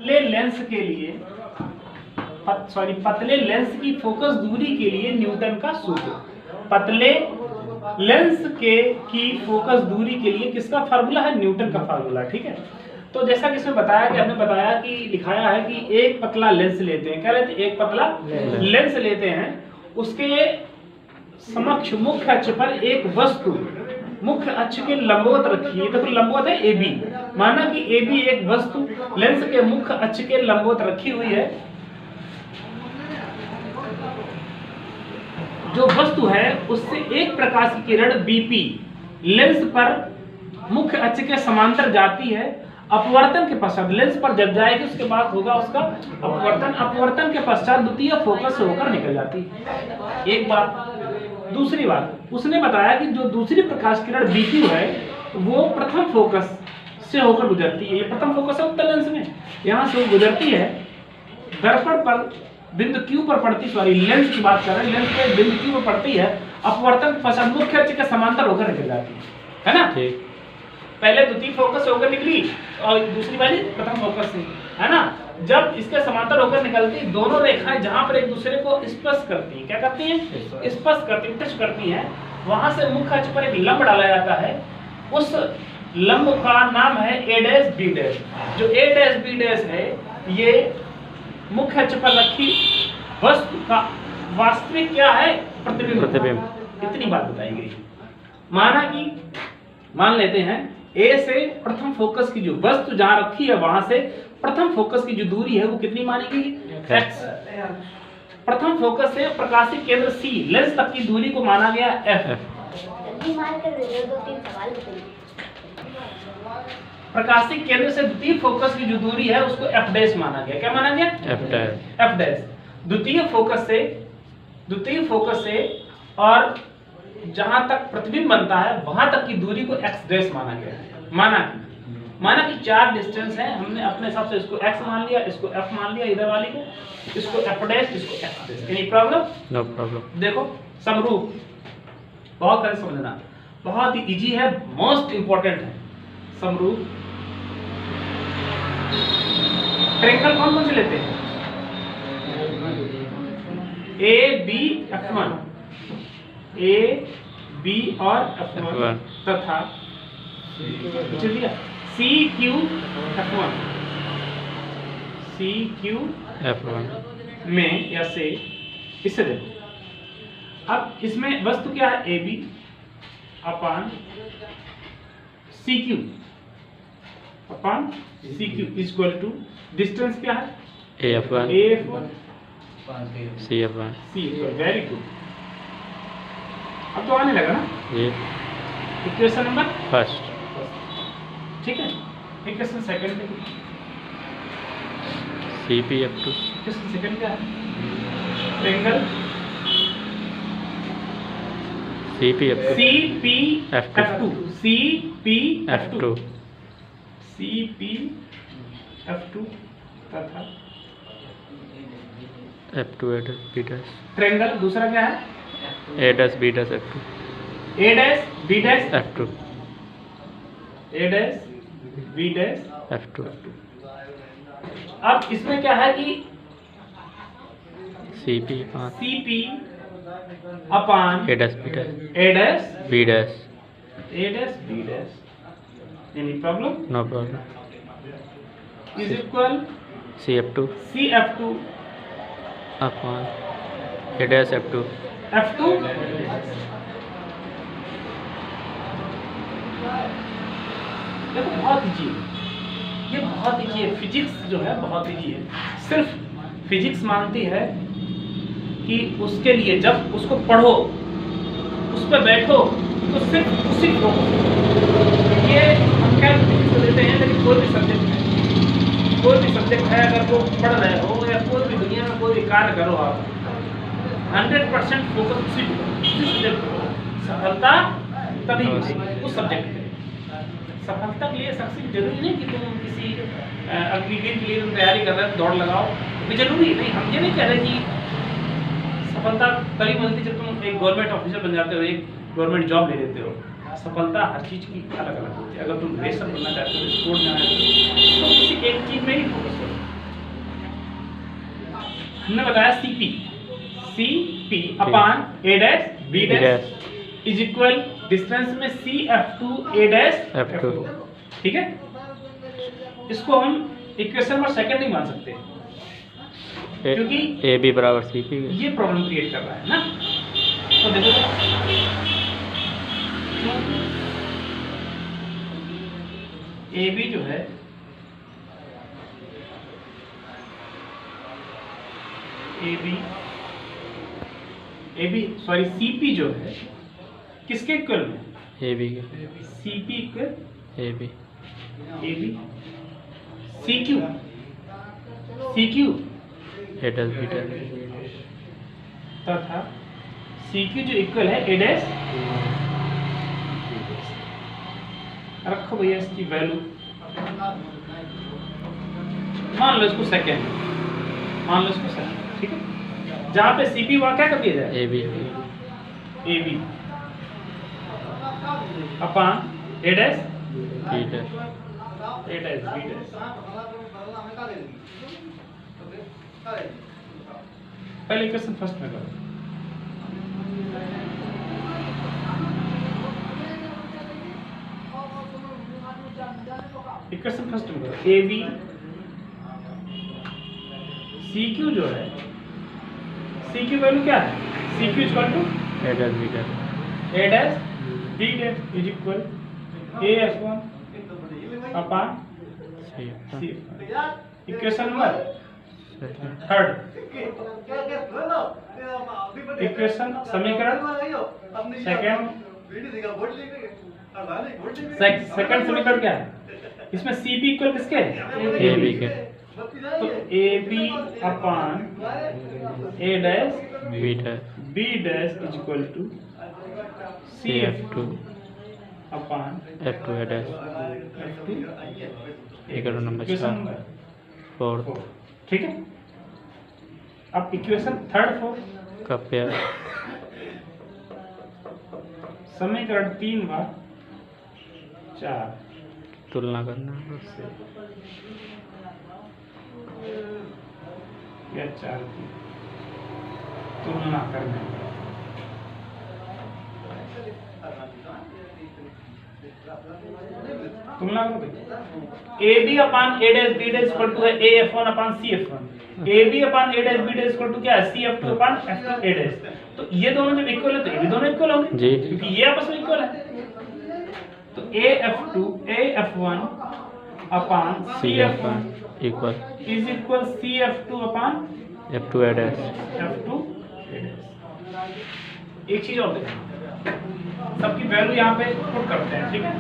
पतले लेंस के लिए पतले लेंस की फोकस दूरी के लिए न्यूटन का सूत्र। पतले लेंस की फोकस दूरी के लिए किसका फार्मूला है? न्यूटन का फार्मूला। ठीक है, तो जैसा कि इसमें बताया कि हमने बताया कि दिखाया है कि एक पतला लेंस लेते हैं। क्या लेते हैं? एक पतला लेंस लेते हैं। उसके समक्ष मुख्य अक्ष पर एक वस्तु मुख्य अक्ष के लंबवत रखी है। देखो लंबवत है AB, माना कि AB एक वस्तु लेंस के मुख्य अक्ष के लंबवत रखी हुई है। जो वस्तु है उससे एक प्रकाश की किरण BP लेंस पर मुख्य अक्ष के समांतर जाती है। अपवर्तन के पश्चात लेंस पर जब जाएगी उसके बाद होगा उसका अपवर्तन। अपवर्तन के पश्चात द्वितीय फोकस से होकर निकल जाती है। एक बात। दूसरी बात, उसने बताया कि जो दूसरी प्रकाश किरण BP है वो प्रथम फोकस से होकर गुजरती है। ये प्रथम फोकस है उत्तल लेंस में, यहाँ से वो गुजरती है, दर्पण पर बिंदु Q पर पड़ती, सॉरी लेंस की बात कर रहे हैं, लेंस पे बिंदु Q पर पड़ती है। अपवर्तन के पश्चात मुख्य अक्ष के समांतर होकर निकल जाती है ना? ठीक। पहले द्वितीय फोकस से होकर निकली और दूसरी वाली प्रथम फोकस से, है ना? जब इसके समांतर होकर निकलती, दोनों रेखाएं जहां पर एक दूसरे को स्पर्श करती हैं, क्या करती हैं? स्पर्श करती, टच करती हैं, वहां से मुख्य अक्ष पर एक लंब डाला जाता है। उस लंब का नाम है A' B'। जो A' B' है ये मुख्य अक्ष पर रखी वस्तु का वास्तविक क्या है? प्रतिबिंब। इतनी बात बताई गई। माना कि मान लेते हैं A से प्रथम फोकस की जो वस्तु जहां रखी है वहां से प्रथम फोकस की जो दूरी है वो कितनी मानी गई? x। प्रथम फोकस से प्रकाशिक केंद्र C लेंस तक की दूरी को माना गया f। प्रकाशिक केंद्र से द्वितीय फोकस की जो दूरी है उसको f' माना गया। क्या माना गया? f'। द्वितीय फोकस से और जहां तक प्रतिबिंब बनता है वहां तक की दूरी को x' माना गया। माना कि चार डिस्टेंस है, हमने अपने हिसाब से इसको x मान लिया, इसको f मान लिया, इधर वाली को, इसको f', इसको f'। Any problem? No problem. देखो समरूप बहुत कर समझना, बहुत ही इजी है, मोस्ट इंपॉर्टेंट है समरूप। ट्रायंगल कौन कौन से लेते हैं? AB F1, AB और F1 तथा चलिए CQ F1, CQ F1 में या से इसे देखो। अब इसमें वस्तु क्या है? AB upon CQ upon CQ equal to distance क्या है? AF1 CF1। Very good. अब तो आने लगा ना ये इक्वेशन नंबर फर्स्ट। ठीक है, इक्वेशन सेकंड में CPF2। इक्वेशन सेकंड क्या है? ट्रायंगल CPF2 CPF2 तथा F2 A'। ट्रायंगल दूसरा क्या है? A' B' F2। A' B' F2। A' B' F2। अब इसमें क्या है कि CP upon A' B'। Any problem? No problem. Is equal CF2 upon A' F2। देखो बहुत इजी है, ये बहुत इजी है। फिजिक्स जो है बहुत इजी है। सिर्फ फिजिक्स मानती है कि उसके लिए जब उसको पढ़ो, उस पर बैठो तो सिर्फ उसी को ये हम क्या देते हैं। लेकिन कोई भी सब्जेक्ट है अगर वो पढ़ रहे हो या कोई भी दुनिया में कोई भी कार्य करो, आप 100% फोकस उसी सब्जेक्ट को, सफलता तभी मिलेगी उस सब्जेक्ट पे। सफलता के लिए सक्सेस जरूरी नहीं कि तुम किसी अग्निवीर के लिए तुम तैयारी कर रहे हो, दौड़ लगाओ, भी जरूरी नहीं। हम ये नहीं कह रहे कि सफलता तभी मिलती जब तुम एक गवर्नमेंट ऑफिसर बन जाते हो, एक गवर्नमेंट जॉब ले लेते हो। सफलता हर चीज़ की अलग अलग होती है। अगर तुम रेसर बनना चाहते हो, स्पोर्ट जाना चाहते हो, तो किसी एक चीज़ में ही फोकस करो। हमने बताया CP upon A dash B dash is equal distance में CF2 A डैश F2। ठीक है, इसको हम इक्वेशन नंबर सेकंड नहीं मान सकते क्योंकि AB बराबर CP ये प्रॉब्लम क्रिएट कर रहा है ना। तो देखो AB जो है CP जो है किसके इक्वल में? AB के। CP equal AB CQ A dash B dash तथा CQ जो इक्वल है A डैश। रखो भैया इसकी वैल्यू, मान लो इसको सेकेंड, ठीक है। जहाँ पे CP वहाँ क्या कर दिया जाए? AB upon A dash B dash B dash. पहले इक्वेशन फर्स्ट में करो। इक्वेशन फर्स्ट में करो AB CQ जो है CQ वैल्यू क्या है? CQ equal to A dash B dash is equal AF1 upon CF1। Equation number third, equation समीकरण सेकंड समीकरण क्या है? इसमें CP इक्वल किसके है? AB के। तो AB upon A dash B dash is equal to CF2 upon F2 A dash. F2 equation number 4। ठीक है। अब इक्वेशन थर्ड फोर्थ का पेयर समीकरण 3 व 4 तुलना करना या 4 की तुलना करना। तुलना करो। AB upon A dash B dash equal to है AF1 upon CF1। AB upon A dash B dash equal to क्या है? CF2 upon F2 A dash. तो ये दोनों जब इक्वल है तो ये भी दोनों इक्वल होंगे जी, क्योंकि ये आपस में इक्वल है। तो AF1 upon CF1 equal is equal CF2 upon F2 A dash. F2 A dash. एक चीज और देखो, सबकी वैल्यू यहाँ पे पुट करते हैं, ठीक है।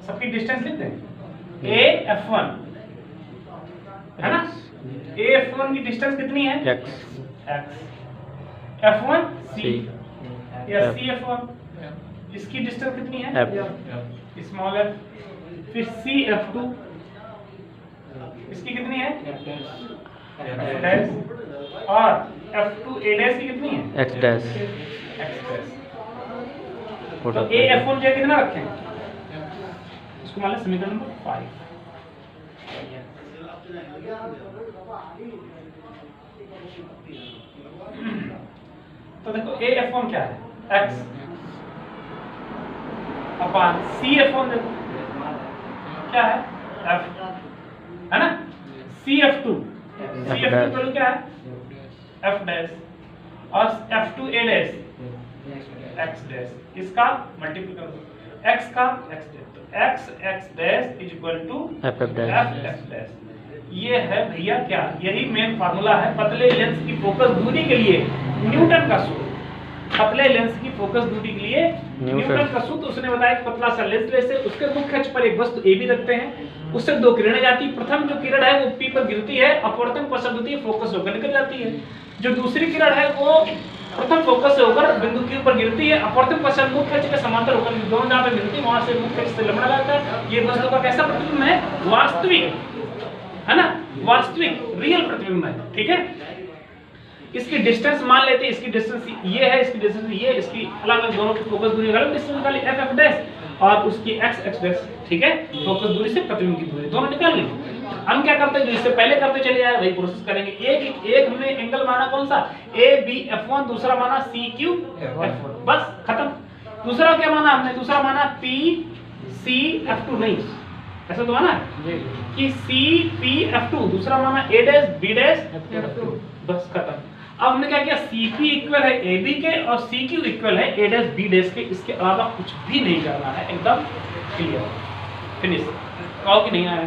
सबकी डिस्टेंस लिखते हैं। AF1 है ना, AF1 की डिस्टेंस कितनी है? x। F1 C या CF1 इसकी डिस्टेंस कितनी है? F small f। फिर CF2 इसकी कितनी है? F dash. और F2 A डैश की कितनी है? x dash. तो AF1 जो कितना रखें? इसको मान लें समीकरण नंबर 5। तो देखो AF1 क्या है? x अपान CF1 देखो क्या है? f है ना। CF2 वैल्यू क्या है? f dash. और F2 A dash x dash. इसका मल्टीपल कर दो x का x डैश। तो x dash is equal to f dash. ये है भैया क्या? यही मेन फार्मूला है पतले लेंस की फोकस दूरी के लिए न्यूटन का सूत्र। पतले लेंस की फोकस दूरी के लिए न्यूटन का सूत्र उसने बताया कि पतला सा लेंस लेसे उसके मुख्य अक्ष पर एक वस्तु AB रखते हैं, उससे दो किरणें जाती है। प्रथम जो किरण है वो P पर गिरती है, अपवर्तन पश्चात होती है, फोकस होकर निकल जाती है। जो दूसरी किरण है वो प्रथम फोकस से होकर बिंदु Q पर गिरती है, अपवर्तन पश्चात मुख्य अक्ष के समांतर होकर दोनों जहां पे मिलती है वहां से मुख्य अक्ष से लंबा जाता है। ये वस्तु का कैसा प्रतिबिंब है? वास्तविक, है ना, वास्तविक रियल प्रतिबिंब है। ठीक है। इसकी डिस्टेंस मान लेते हैं, इसकी डिस्टेंस ये है, इसकी डिस्टेंस ये, इसकी अलग अलग दोनों की फोकस दूरी अलग डिस्टेंस निकाली f डैश। और उसकी एक्स डैश, ठीक है, फोकस दूरी से प्रतिबिंब की दूरी दोनों निकाल ली। हम क्या करते हैं, जो इससे पहले करते चले जाए वही प्रोसेस करेंगे। एक हमने एंगल माना कौन सा, ABF1, दूसरा माना CQF1, बस खत्म। दूसरा क्या माना हमने, दूसरा माना PCF2, नहीं ऐसा तो माना कि CPF2, दूसरा माना A', बस खत्म। अब हमने क्या किया, CP इक्वल है AB के और CQ इक्वल है A', B' के, इसके अलावा कुछ भी नहीं करना है, एकदम क्लियर, फिनिश। आओ कि नहीं आया?